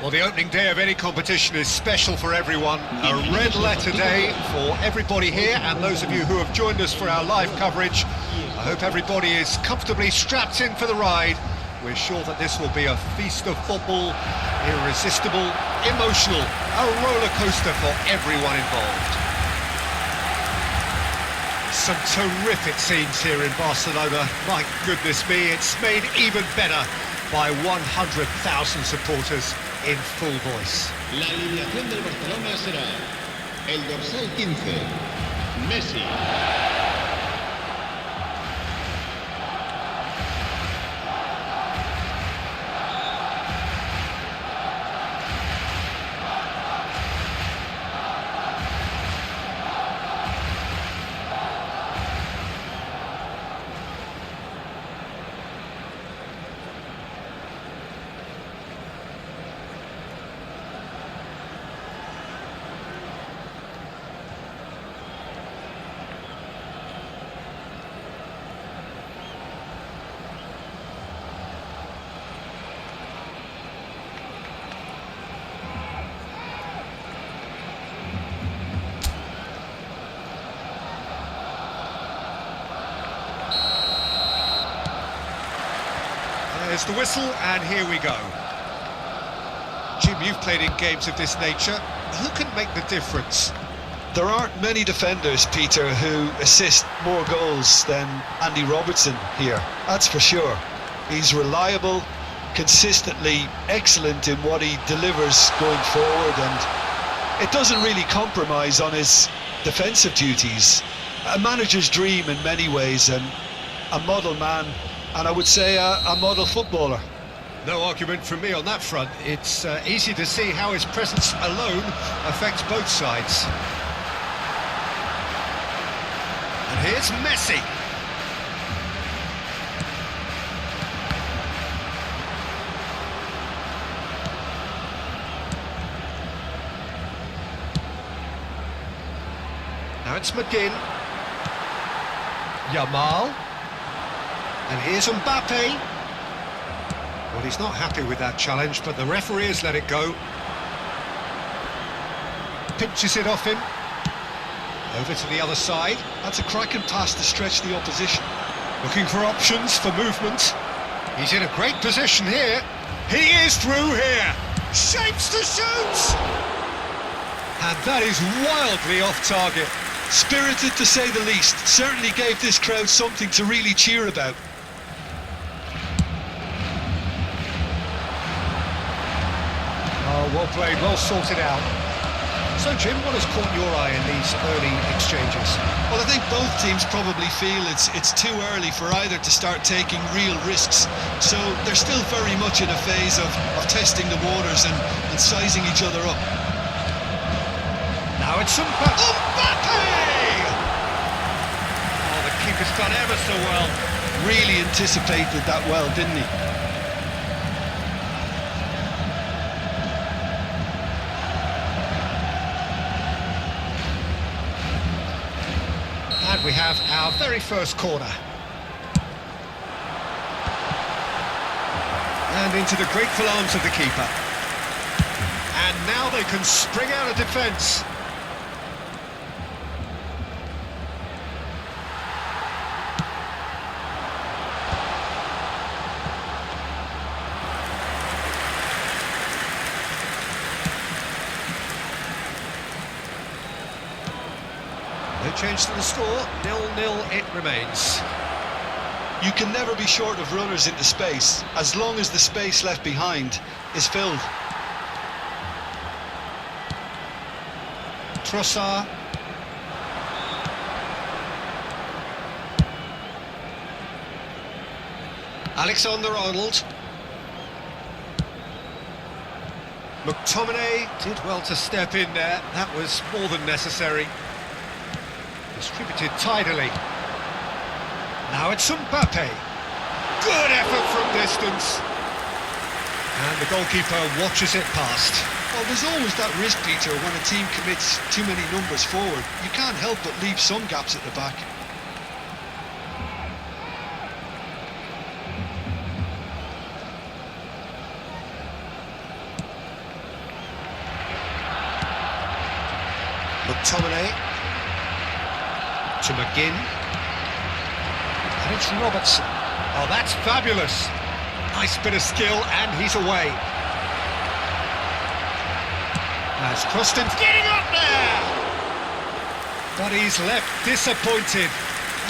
Well, the opening day of any competition is special for everyone. A red letter day for everybody here, and those of you who have joined us for our live coverage. I hope everybody is comfortably strapped in for the ride. We're sure that this will be a feast of football, irresistible, emotional, a roller coaster for everyone involved. Some terrific scenes here in Barcelona. My goodness me, it's made even better by 100,000 supporters in full voice. La alineación del Barcelona será el dorsal 15, Messi. There's the whistle, and here we go. Jim, you've played in games of this nature. Who can make the difference? There aren't many defenders, Peter, who assist more goals than Andy Robertson here, that's for sure. He's reliable, consistently excellent in what he delivers going forward, and it doesn't really compromise on his defensive duties. A manager's dream in many ways, and a model man, and I would say a model footballer. No argument from me on that front. It's easy to see how his presence alone affects both sides. And here's Messi. Now it's McGinn. Yamal. And here's Mbappe. Well, he's not happy with that challenge, but the referee has let it go. Pinches it off him. Over to the other side. That's a cracking pass to stretch the opposition. Looking for options for movement. He's in a great position here. He is through here. Shapes to shoot! And that is wildly off target. Spirited to say the least. Certainly gave this crowd something to really cheer about. Oh, well played, well sorted out. So, Jim, what has caught your eye in these early exchanges? Well, I think both teams probably feel it's too early for either to start taking real risks. So they're still very much in a phase of testing the waters and sizing each other up. Now it's Mbappe! Oh, the keeper's done ever so well. Really anticipated that well, didn't he? And we have our very first corner. And into the grateful arms of the keeper. And now they can spring out of defence. No change to the score, 0-0 it remains. You can never be short of runners into space, as long as the space left behind is filled. Trossard. Alexander-Arnold. McTominay did well to step in there, that was more than necessary. Distributed tidily. Now it's Mbappe. Good effort from distance. And the goalkeeper watches it past. Well, there's always that risk, Peter, when a team commits too many numbers forward. You can't help but leave some gaps at the back. McTominay. To McGinn. And it's Robertson. Oh, that's fabulous. Nice bit of skill, and he's away. That's crossed him. Getting up there! But he's left disappointed.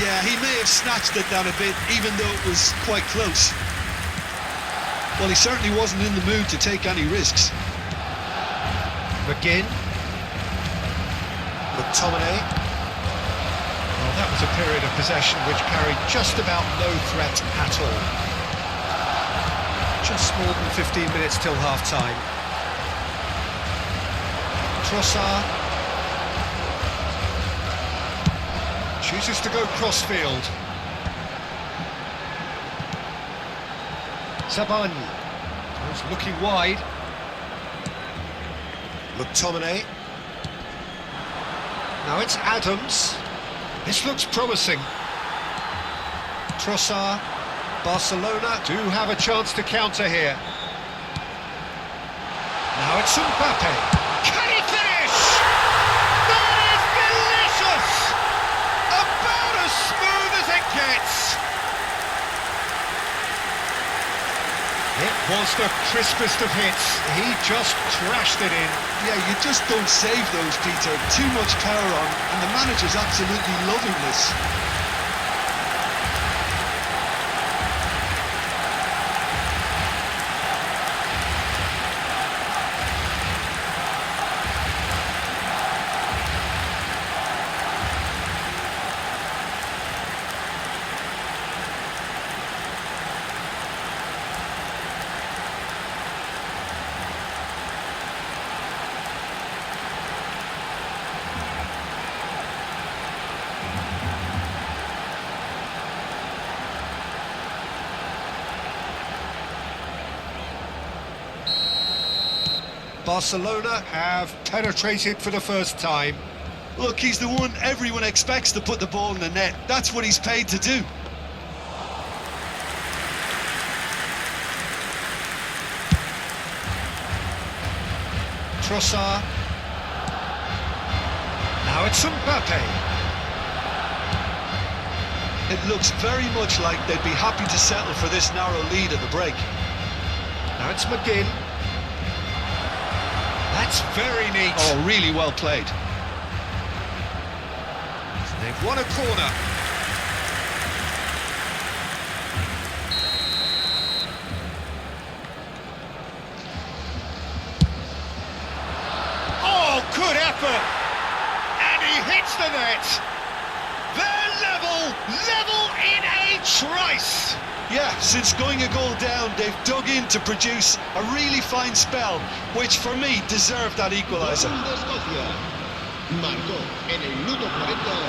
Yeah, he may have snatched it down a bit, even though it was quite close. Well, he certainly wasn't in the mood to take any risks. McGinn. McTominay. Well, that was a period of possession which carried just about no threat at all. Just more than 15 minutes till half-time. Trossard. Chooses to go cross-field. Sabani. He's looking wide. McTominay. Now it's Adams. This looks promising. Trossard. Barcelona do have a chance to counter here. Now it's Mbappe. Can he finish? That is delicious! About as smooth as it gets. It was the crispest of hits. He just crashed it in. Yeah, you just don't save those, Peter. Too much power on, and the manager's absolutely loving this. Barcelona have penetrated for the first time. Look, he's the one everyone expects to put the ball in the net. That's what he's paid to do. Trossard. Now it's Mbappe. It looks very much like they'd be happy to settle for this narrow lead at the break. Now it's McGinn. That's very neat. Oh, really well played. They've won a corner. Oh, good effort! And he hits the net. They're level in a trice. Yeah, since going a goal down, they've dug in to produce a really fine spell, which for me deserved that equaliser.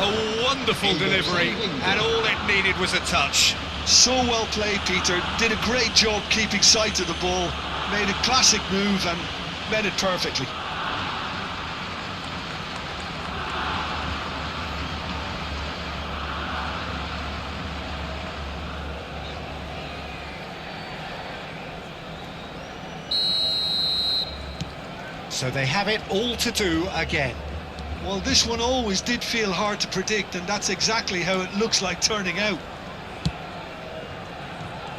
A wonderful delivery, and all it needed was a touch. So well played, Peter. Did a great job keeping sight of the ball, made a classic move and met it perfectly. So they have it all to do again. Well, this one always did feel hard to predict, and that's exactly how it looks like turning out.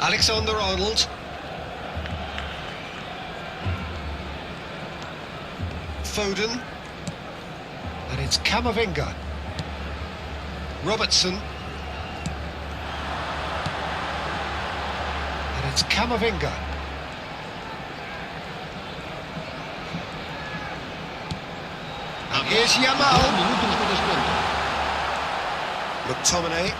Alexander-Arnold. Foden. And it's Camavinga. Robertson. And it's Camavinga. And here's Yamal. McTominay.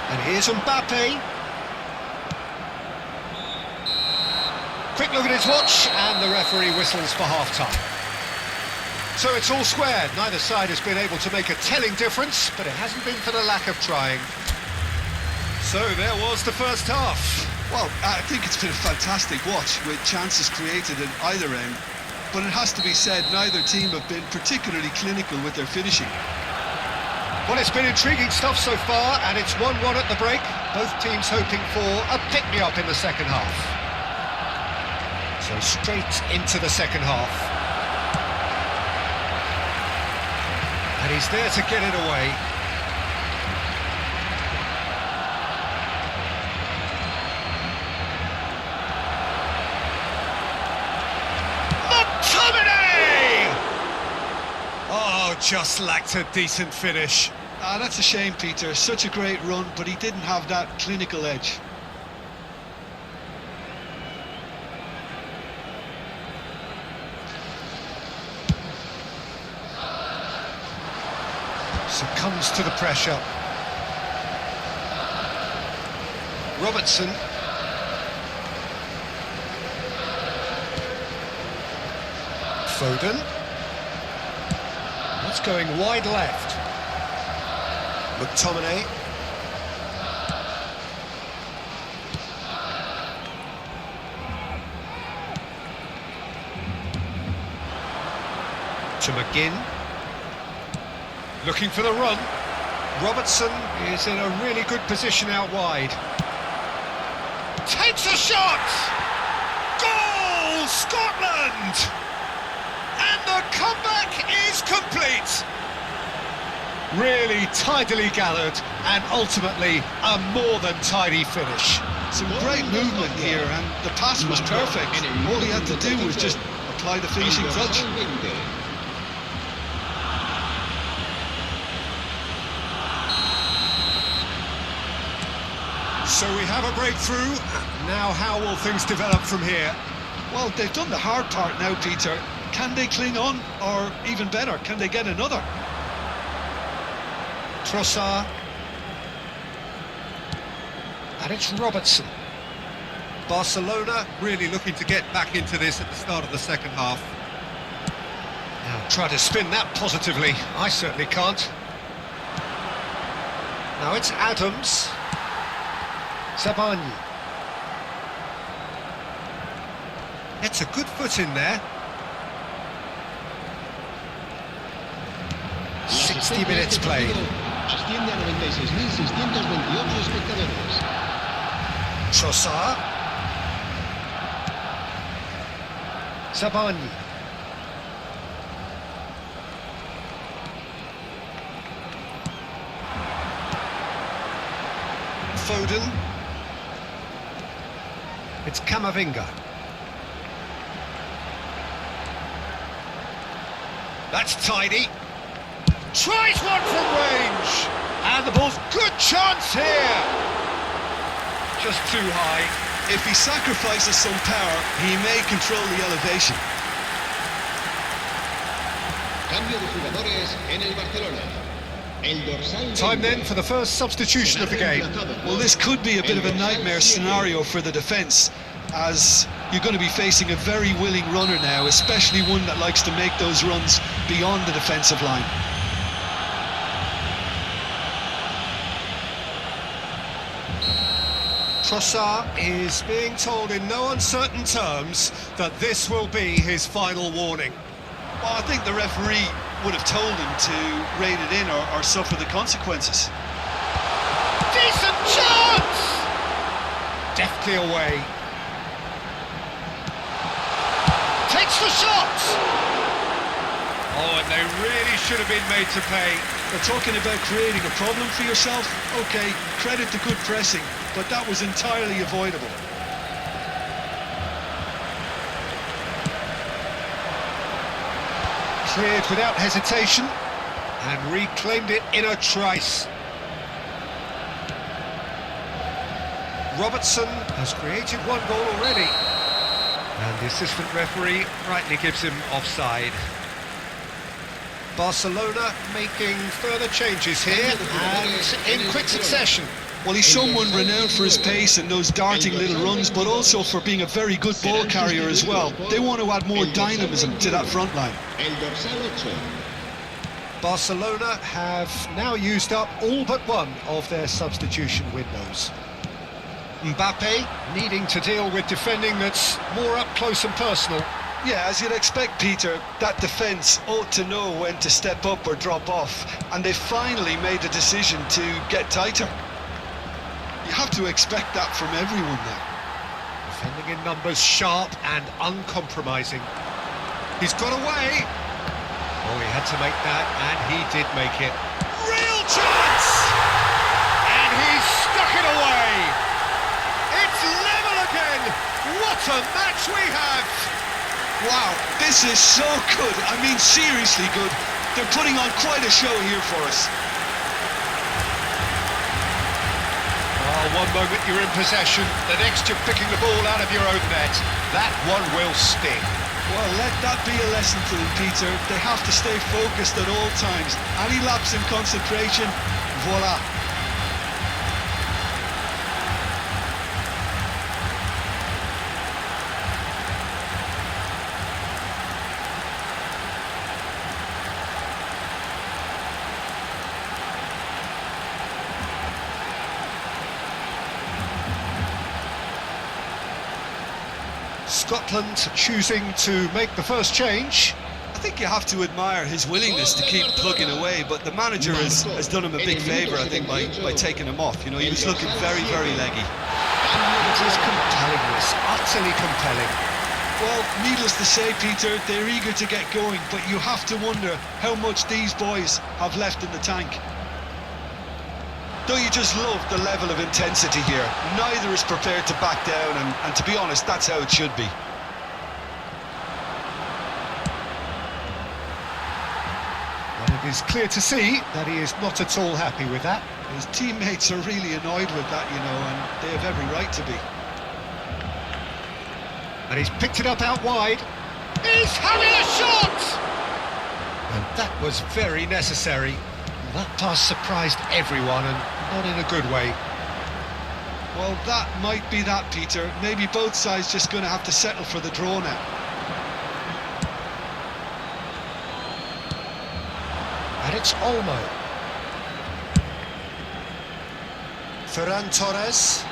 And here's Mbappe. Quick look at his watch, and the referee whistles for half-time. So it's all squared. Neither side has been able to make a telling difference, but it hasn't been for the lack of trying. So there was the first half. Well, I think it's been a fantastic watch, with chances created at either end. But it has to be said, neither team have been particularly clinical with their finishing. Well, it's been intriguing stuff so far, and it's 1-1 at the break. Both teams hoping for a pick-me-up in the second half. So straight into the second half. And he's there to get it away. Oh, just lacked a decent finish. Ah, that's a shame, Peter. Such a great run, but he didn't have that clinical edge. Succumbs to the pressure. Robertson. Foden. That's going wide left. McTominay. To McGinn. Looking for the run. Robertson is in a really good position out wide. Takes a shot! Goal! Scotland! And the comeback is complete! Really tidily gathered and ultimately a more than tidy finish. Some great movement here, and the pass was perfect. All he had to do was just apply the finishing touch. So we have a breakthrough. Now how will things develop from here? Well, they've done the hard part now, Peter. Can they cling on, or even better, can they get another? Trossard. And it's Robertson. Barcelona really looking to get back into this at the start of the second half. Now try to spin that positively. I certainly can't. Now it's Adams. Sabani. It's a good foot in there. 60 minutes played. Asciende a 96.628 espectadores. Trossard. Sabani. Foden. It's Camavinga. That's tidy. Tries one from range. And the ball's good chance here. Just too high. If he sacrifices some power, he may control the elevation. Cambio de jugadores en el Barcelona. El dorsal. Time then for the first substitution of the game. Well, this could be a bit of a nightmare scenario for the defence, as you're going to be facing a very willing runner now, especially one that likes to make those runs beyond the defensive line. Trossard is being told in no uncertain terms that this will be his final warning. Well, I think the referee would have told him to rein it in or suffer the consequences. Decent chance! Deftly away. Takes the shot! Oh, and they really should have been made to pay. They're talking about creating a problem for yourself. OK, credit to good pressing, but that was entirely avoidable. Cleared without hesitation and reclaimed it in a trice. Robertson has created one goal already, and the assistant referee rightly gives him offside. Barcelona making further changes here and in quick succession. Well, he's someone renowned for his pace and those darting little runs, but also for being a very good ball carrier as well. They want to add more dynamism to that front line. El dorsal 8. Barcelona have now used up all but one of their substitution windows. Mbappe needing to deal with defending that's more up close and personal. Yeah, as you'd expect, Peter, that defence ought to know when to step up or drop off, and they finally made a decision to get tighter. You have to expect that from everyone there. Defending in numbers, sharp and uncompromising. He's got away. Oh, he had to make that, and he did make it. Real chance! And he's stuck it away. It's level again. What a match we have! Wow, this is so good. I mean, seriously good. They're putting on quite a show here for us. Oh, one moment you're in possession, the next you're picking the ball out of your own net. That one will sting. Well, let that be a lesson to them, Peter. They have to stay focused at all times. Any lapse in concentration, voila. Scotland choosing to make the first change. I think you have to admire his willingness to keep plugging away, but the manager has done him a big favour, I think, by taking him off. You know, he was looking very, very leggy. It is compelling, this, utterly compelling. Well, needless to say, Peter, they're eager to get going, but you have to wonder how much these boys have left in the tank. Don't you just love the level of intensity here? Neither is prepared to back down, and to be honest, that's how it should be. And it is clear to see that he is not at all happy with that. His teammates are really annoyed with that, you know, and they have every right to be. And he's picked it up out wide. He's having a shot! And that was very necessary. That pass surprised everyone, and not in a good way. Well, that might be that, Peter. Maybe both sides just going to have to settle for the draw now. And it's Olmo. Ferran Torres.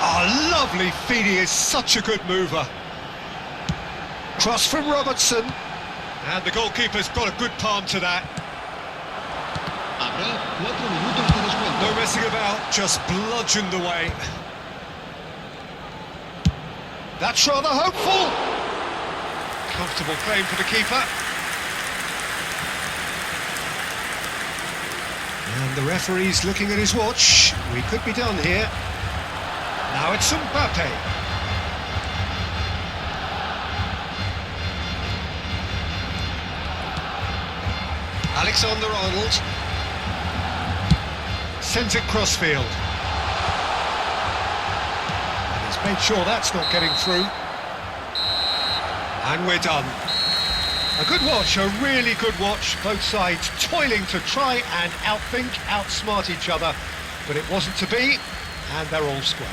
Oh, lovely feed. He is such a good mover. Cross from Robertson. And the goalkeeper's got a good palm to that. Habrá 4 minutos de descuento. No messing about, just bludgeoned away. That's rather hopeful. Comfortable claim for the keeper. And the referee's looking at his watch. We could be done here. Now it's Mbappe. Alexander-Arnold sends it crossfield. And he's made sure that's not getting through. And we're done. A good watch, a really good watch. Both sides toiling to try and outsmart each other. But it wasn't to be, and they're all square.